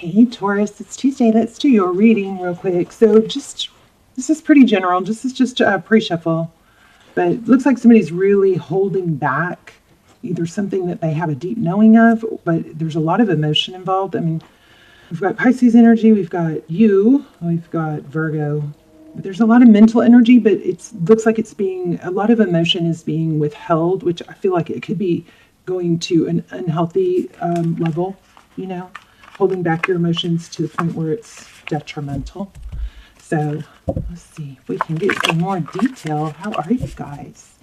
Hey Taurus, it's Tuesday. Let's do your reading real quick. So this is pretty general. This is just a pre-shuffle. But it looks like somebody's really holding back either something that they have a deep knowing of, but there's a lot of emotion involved. I mean, we've got Pisces energy, we've got you, we've got Virgo. But there's a lot of mental energy, but it looks like a lot of emotion is being withheld, which I feel like it could be going to an unhealthy level, holding back your emotions to the point where it's detrimental. So let's see if we can get some more detail. How are you guys?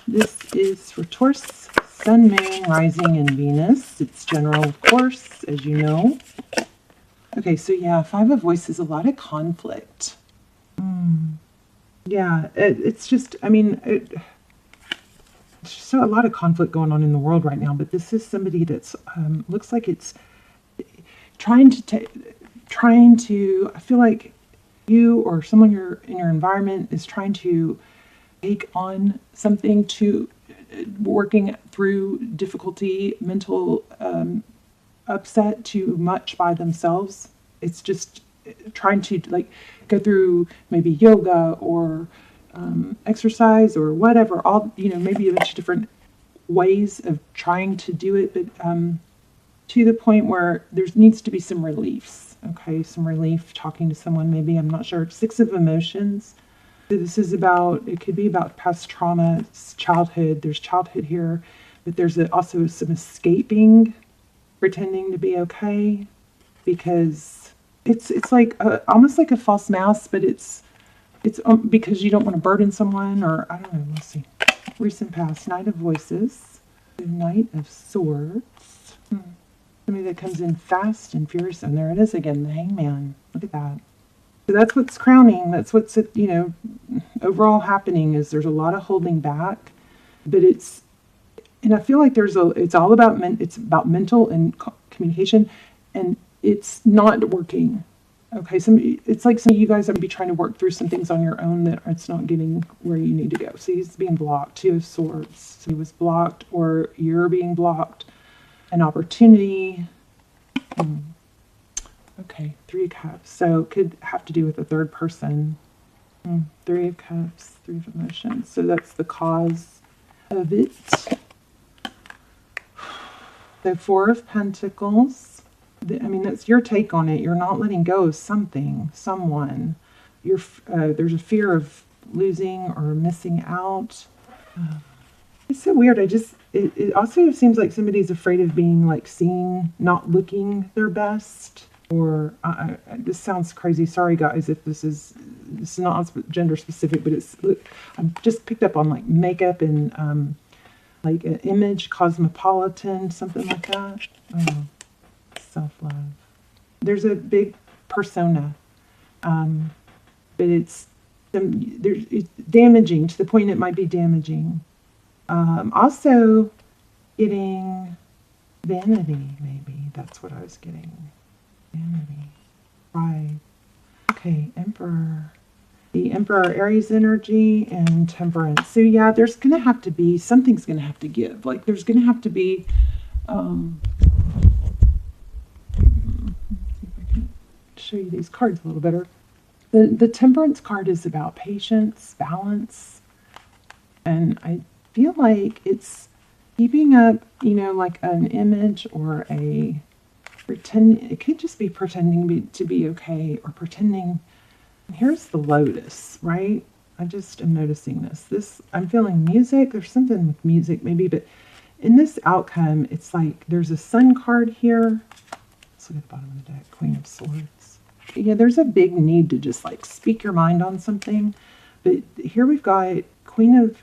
This is for Taurus, Sun, Moon, Rising, and Venus. It's general, of course, as you know. Okay, so yeah, Five of Voices, a lot of conflict. Yeah, it's just, it's just a lot of conflict going on in the world right now, but this is somebody that's, looks like it's trying to, I feel like you or someone in your environment is trying to take on something to working through difficulty, mental upset too much by themselves. It's just trying to go through maybe yoga or exercise or whatever, maybe a bunch of different ways of trying to do it, but to the point where there needs to be some reliefs. Okay, some relief, talking to someone maybe, I'm not sure. Six of Emotions. So this is it could be about past trauma, childhood. There's childhood here, but there's also some escaping, pretending to be okay, because it's like almost like a false mask, but it's because you don't want to burden someone, or I don't know, let's see. Recent past, Knight of Voices, Knight of Swords. Somebody that comes in fast and furious, and there it is again, the Hangman. Look at that. So that's what's crowning. That's what's overall happening. Is there's a lot of holding back, but and I feel like it's all about it's about mental and communication, and it's not working. Okay, it's like some of you guys are going to be trying to work through some things on your own that it's not getting where you need to go. So he's being blocked. Two of Swords. So he was blocked, or you're being blocked. An opportunity. Okay, Three of Cups. So it could have to do with a third person. Three of Cups, Three of Emotions. So that's the cause of it. So Four of Pentacles. That's your take on it. You're not letting go of something, someone. There's a fear of losing or missing out. It's so weird. It also seems like somebody's afraid of being seen, not looking their best. Or this sounds crazy. Sorry, guys, if this is not gender specific, but I've just picked up on makeup and an image, cosmopolitan, something like that. Oh, self-love. There's a big persona, but it's damaging to the point it might be damaging. Also getting vanity, maybe. That's what I was getting. Vanity. Pride. Okay, Emperor. The Emperor, Aries energy, and Temperance. So yeah, there's going to have to be, something's going to have to give. There's going to have to be, let's see if I can show you these cards a little better. The Temperance card is about patience, balance, and I feel like it's keeping up, an image or a pretend. It could just be pretending to be okay, or pretending. Here's the Lotus, right? I just am noticing this. I'm feeling music. There's something with music maybe, but in this outcome, it's like there's a Sun card here. Let's look at the bottom of the deck. Queen of Swords. Yeah, there's a big need to just speak your mind on something, but here we've got Queen of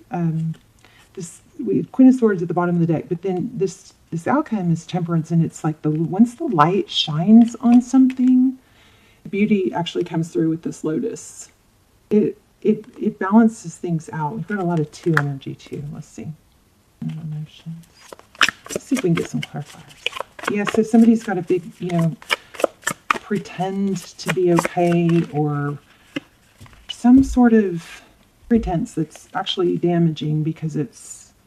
Queen of Swords at the bottom of the deck, but then this outcome is Temperance, and it's once the light shines on something, beauty actually comes through with this Lotus. It balances things out. We've got a lot of Two energy too. Let's see. Emotions. Let's see if we can get some clarifiers. Yeah, so somebody's got a big, pretend to be okay, or some sort of pretense that's actually damaging, because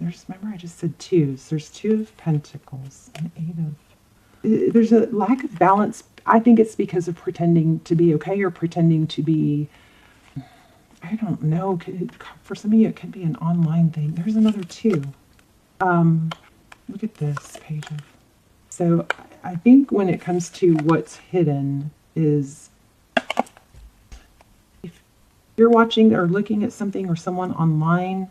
remember I just said twos. There's Two of Pentacles and Eight of... There's a lack of balance I think it's because of pretending to be okay or pretending to be, I don't know. For some of you, it could be an online thing. There's another two. Look at this page. So I think when it comes to what's hidden is if you're watching or looking at something or someone online,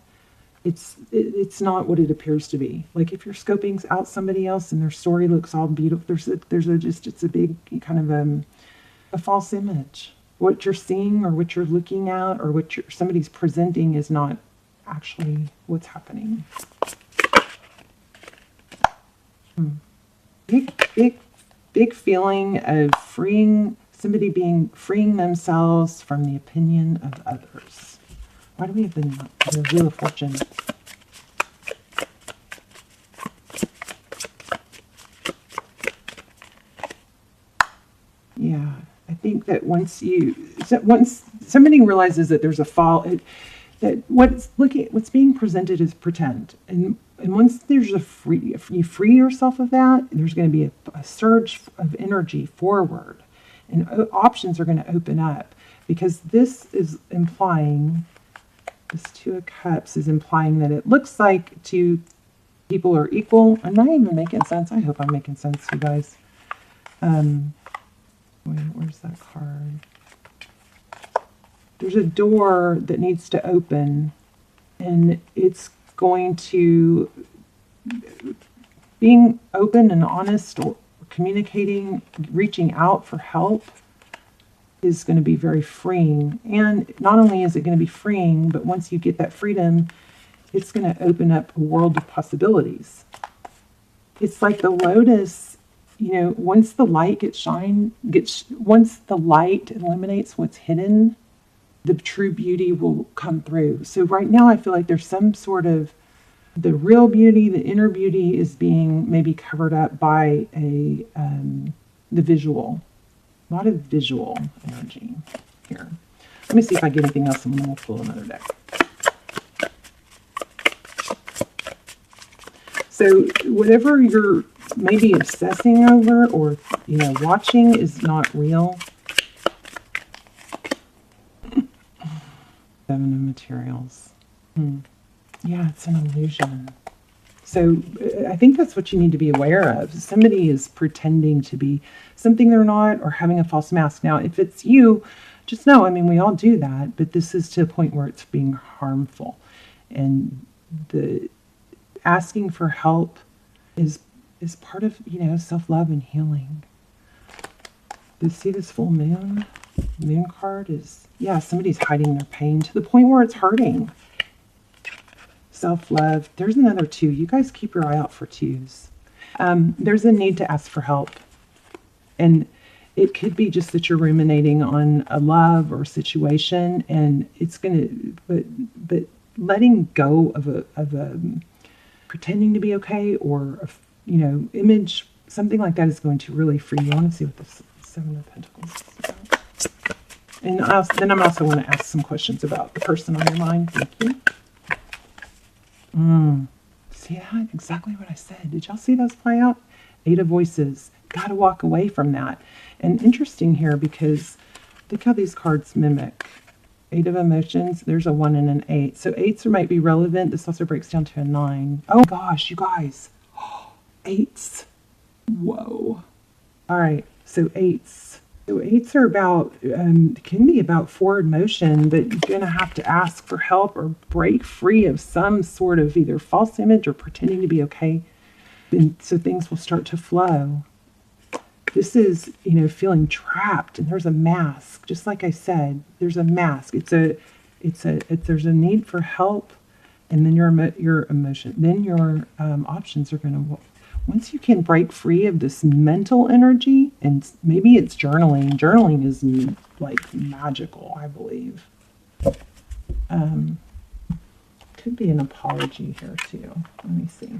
it's not what it appears to be. Like if you're scoping out somebody else and their story looks all beautiful, it's a big kind of a false image. What you're seeing or what you're looking at or what somebody's presenting is not actually what's happening. Big feeling of freeing themselves from the opinion of others. Why do we have the Wheel of Fortune? Yeah, I think that once somebody realizes that there's a fall, that what's being presented is pretend, and once there's if you free yourself of that, there's going to be a surge of energy forward, and options are going to open up, because this is implying, this Two of Cups is implying that it looks like two people are equal. I'm not even making sense. I hope I'm making sense, you guys. Wait, where's that card? There's a door that needs to open, and it's going to, being open and honest or communicating, reaching out for help is going to be very freeing. And not only is it going to be freeing, but once you get that freedom, it's going to open up a world of possibilities. It's like the lotus, once the light once the light illuminates what's hidden, the true beauty will come through. So right now I feel like there's some sort of, the real beauty, the inner beauty is being maybe covered up by the visual. A lot of visual energy here. Let me see if I get anything else, and then we'll pull another deck. So whatever you're maybe obsessing over or watching is not real. Seven of Materials. Yeah, it's an illusion. So I think that's what you need to be aware of. Somebody is pretending to be something they're not, or having a false mask. Now, if it's you, just know, we all do that, but this is to a point where it's being harmful. And the asking for help is part of, self-love and healing. You see this full moon? Moon card is, yeah, somebody's hiding their pain to the point where it's hurting. Self-love. There's another two. You guys keep your eye out for twos. There's a need to ask for help. And it could be just that you're ruminating on a love or situation, and it's going to, but letting go of a pretending to be okay, or image, something like that is going to really free you. I want to see what this Seven of Pentacles is about. And then I'm also want to ask some questions about the person on your mind. Thank you. See that? Exactly what I said. Did y'all see those play out? Eight of Voices. Got to walk away from that. And interesting here, because look how these cards mimic. Eight of Emotions. There's a 1 and an 8. So 8s might be relevant. This also breaks down to a 9. Oh gosh, you guys. 8s. Whoa. All right. So 8s. So 8s are about, can be about forward motion, but you're going to have to ask for help or break free of some sort of either false image or pretending to be okay. And so things will start to flow. This is, feeling trapped, and there's a mask. Just like I said, there's a mask. There's a need for help, and then your emotion, then your options are going to, once you can break free of this mental energy, and maybe it's journaling. Journaling is like magical, I believe. Could be an apology here too. Let me see.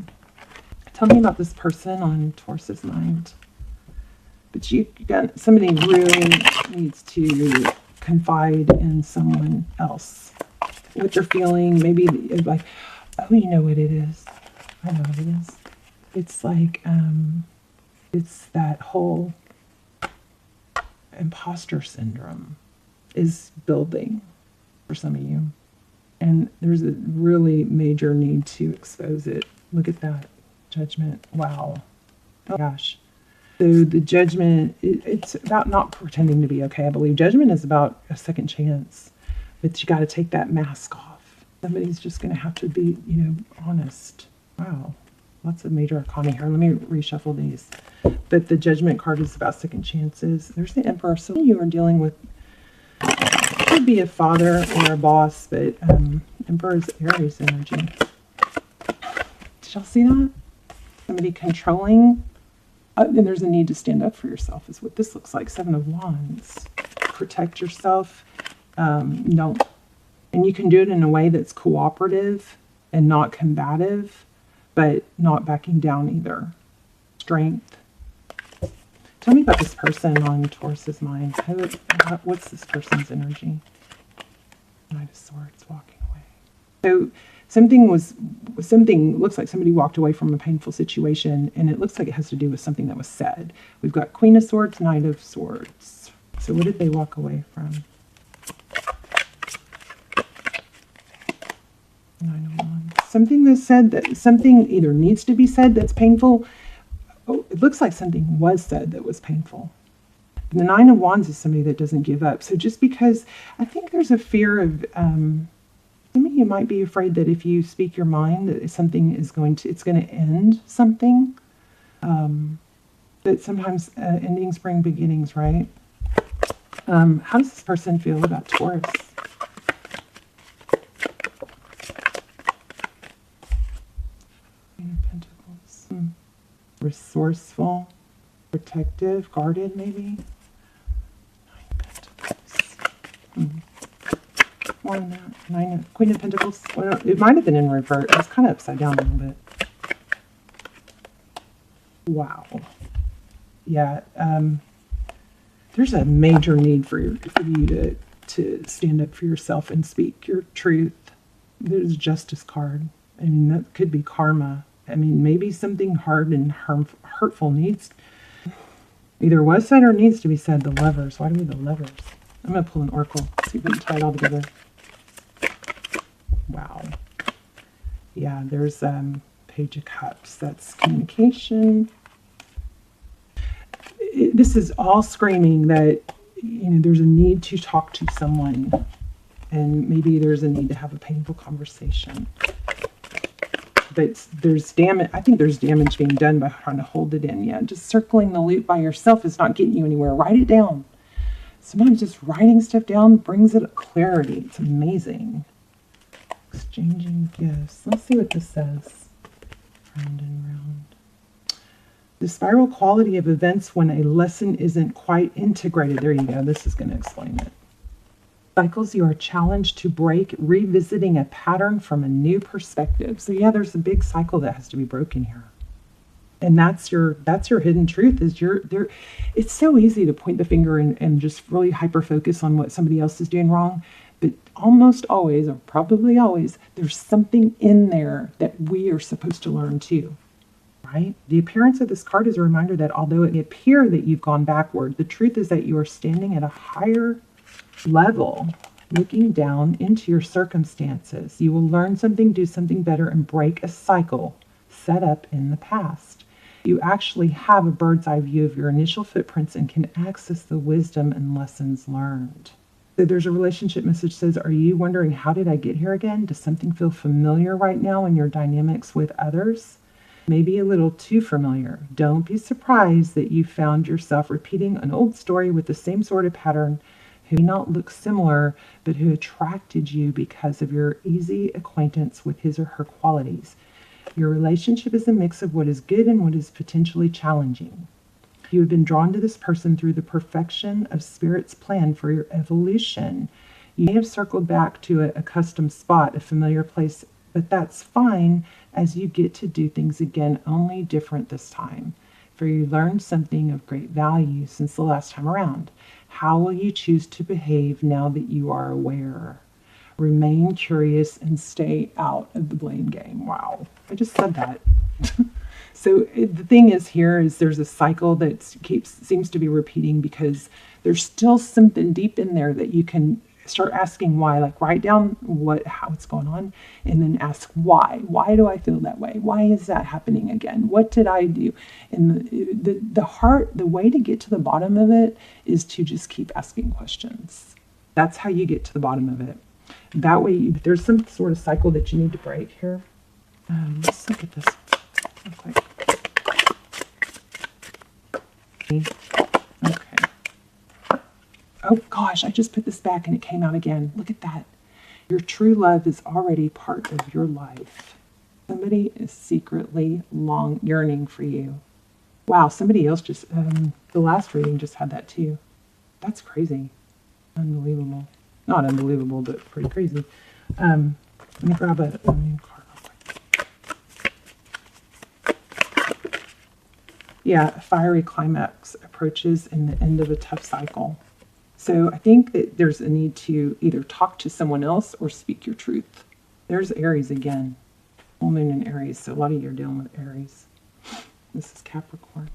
Tell me about this person on Taurus's mind. But you got, somebody really needs to confide in someone else. What they're feeling, maybe like, oh, you know what it is. I know what it is. It's like, it's that whole, imposter syndrome is building for some of you. And there's a really major need to expose it. Look at that. Judgment. Wow. Oh gosh. So the judgment, it's about not pretending to be okay. I believe judgment is about a second chance. But you got to take that mask off. Somebody's just going to have to be, honest. Wow. Lots of major arcana here. Let me reshuffle these. But the judgment card is about second chances. There's the Emperor. So you are dealing with, could be a father or a boss, but Emperor is Aries energy. Did y'all see that? Somebody controlling. And there's a need to stand up for yourself is what this looks like. 7 of Wands. Protect yourself. No. And you can do it in a way that's cooperative and not combative, but not backing down either. Strength. Tell me about this person on Taurus's mind. What's this person's energy? Knight of Swords, walking away. So something looks like somebody walked away from a painful situation, and it looks like it has to do with something that was said. We've got Queen of Swords, Knight of Swords. So what did they walk away from? 9 of Wands. Something that's said, that something either needs to be said that's painful. Oh, it looks like something was said that was painful. And the 9 of Wands is somebody that doesn't give up. So just because I think there's a fear of, some of you might be afraid that if you speak your mind, that something is going to end something. But sometimes endings bring beginnings, right? How does this person feel about Taurus? Queen of Pentacles. Resourceful, protective, guarded maybe. 9 Pentacles. More than that. Queen of Pentacles. Well, it might have been in reverse. It was kind of upside down a little bit. Wow. Yeah. There's a major need for you to stand up for yourself and speak your truth. There's Justice card. I mean, that could be karma. I mean, maybe something hard and hurtful needs, either was said or needs to be said. The Lovers. Why do we have the Lovers? I'm going to pull an oracle. See if we can tie it all together. Wow. Yeah, there's Page of Cups. That's communication. This is all screaming that, there's a need to talk to someone. And maybe there's a need to have a painful conversation. But there's damage. I think there's damage being done by trying to hold it in. Yeah, just circling the loop by yourself is not getting you anywhere. Write it down. Sometimes just writing stuff down brings it clarity. It's amazing. Exchanging gifts. Let's see what this says. Round and round. The spiral quality of events when a lesson isn't quite integrated. There you go. This is going to explain it. Cycles you are challenged to break, revisiting a pattern from a new perspective. So yeah, there's a big cycle that has to be broken here. And that's your hidden truth is it's so easy to point the finger and just really hyper focus on what somebody else is doing wrong. But almost always, or probably always, there's something in there that we are supposed to learn too. Right? The appearance of this card is a reminder that although it may appear that you've gone backward, the truth is that you are standing at a higher level, looking down into your circumstances. You will learn something, do something better, and break a cycle set up in the past. You actually have a bird's eye view of your initial footprints and can access the wisdom and lessons learned. So there's a relationship message that says, are you wondering, how did I get here again? Does something feel familiar right now in your dynamics with others? Maybe a little too familiar. Don't be surprised that you found yourself repeating an old story with the same sort of pattern, who may not look similar, but who attracted you because of your easy acquaintance with his or her qualities. Your relationship is a mix of what is good and what is potentially challenging. You have been drawn to this person through the perfection of Spirit's plan for your evolution. You may have circled back to a custom spot, a familiar place, but that's fine as you get to do things again, only different this time. For you learned something of great value since the last time around. How will you choose to behave now that you are aware? Remain curious and stay out of the blame game. Wow, I just said that. So the thing is here is there's a cycle that seems to be repeating because there's still something deep in there that you can start asking why. Like write down how it's going on, and then ask why. Why do I feel that way? Why is that happening again? What did I do? And the way to get to the bottom of it is to just keep asking questions. That's how you get to the bottom of it. That way, if there's some sort of cycle that you need to break here. Let's look at this real quick. Okay. Oh gosh, I just put this back and it came out again. Look at that. Your true love is already part of your life. Somebody is secretly yearning for you. Wow, somebody else just, the last reading just had that too. That's crazy. Unbelievable. Not unbelievable, but pretty crazy. Let me grab a new card real quick. Yeah, a fiery climax approaches in the end of a tough cycle. So I think that there's a need to either talk to someone else or speak your truth. There's Aries again. Full moon in Aries, so a lot of you are dealing with Aries. This is Capricorn.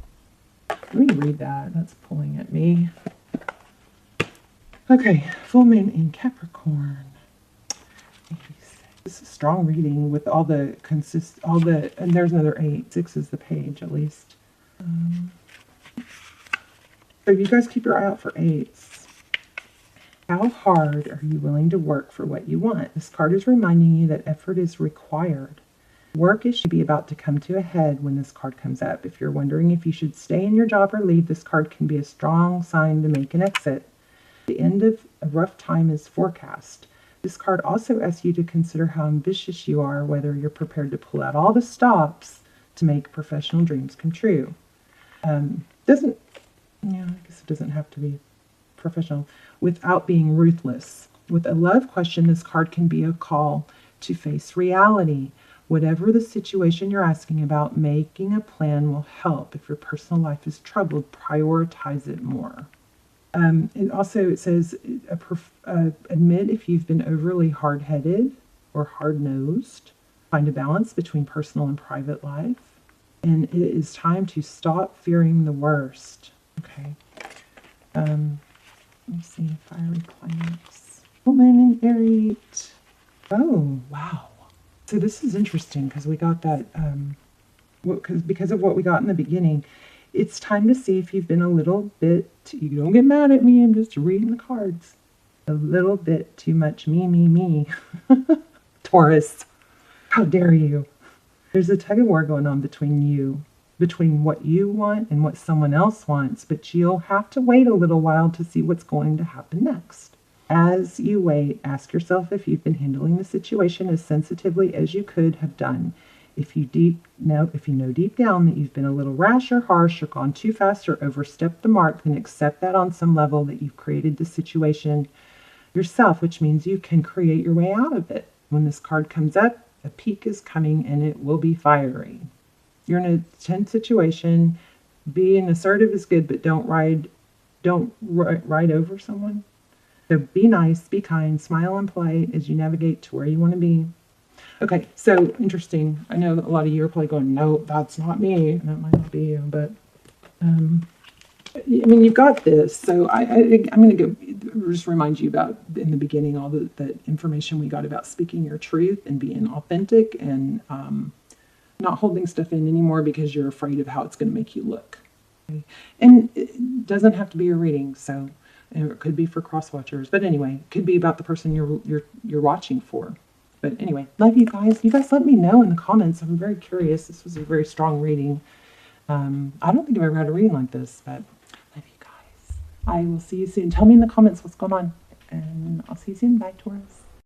Let me read that. That's pulling at me. Okay, full moon in Capricorn. This is strong reading with all the and there's another 8. 6 is the page at least. So you guys keep your eye out for 8s. How hard are you willing to work for what you want? This card is reminding you that effort is required. Work should be about to come to a head when this card comes up. If you're wondering if you should stay in your job or leave, this card can be a strong sign to make an exit. The end of a rough time is forecast. This card also asks you to consider how ambitious you are, whether you're prepared to pull out all the stops to make professional dreams come true. I guess it doesn't have to be professional without being ruthless. With a love question, this card can be a call to face reality. Whatever the situation you're asking about, making a plan will help. If your personal life is troubled, prioritize it more. It says, admit if you've been overly hard-headed or hard-nosed. Find a balance between personal and private life. And it is time to stop fearing the worst. Okay. Let me see. Fiery climax. Woman in Aries. Oh, wow. So this is interesting because we got that, because of what we got in the beginning. It's time to see if you've been a little bit, you don't get mad at me, I'm just reading the cards. A little bit too much me. Taurus, how dare you? There's a tug of war going on between what you want and what someone else wants, but you'll have to wait a little while to see what's going to happen next. As you wait, ask yourself if you've been handling the situation as sensitively as you could have done. If you know deep down that you've been a little rash or harsh or gone too fast or overstepped the mark, then accept that on some level that you've created the situation yourself, which means you can create your way out of it. When this card comes up, a peak is coming and it will be fiery. You're in a tense situation. Being assertive is good, but don't ride over someone. So be nice, be kind, smile and polite as you navigate to where you want to be. Okay, so interesting. I know that a lot of you are probably going, no, that's not me. That might not be you, but you've got this. So I'm going to go just remind you about in the beginning all the information we got about speaking your truth and being authentic and not holding stuff in anymore because you're afraid of how it's going to make you look. Okay? And it doesn't have to be a reading, so it could be for cross watchers. But anyway, it could be about the person you're watching for. But anyway, love you guys. You guys let me know in the comments. I'm very curious. This was a very strong reading. I don't think I've ever had a reading like this, but love you guys. I will see you soon. Tell me in the comments what's going on. And I'll see you soon. Bye, Taurus.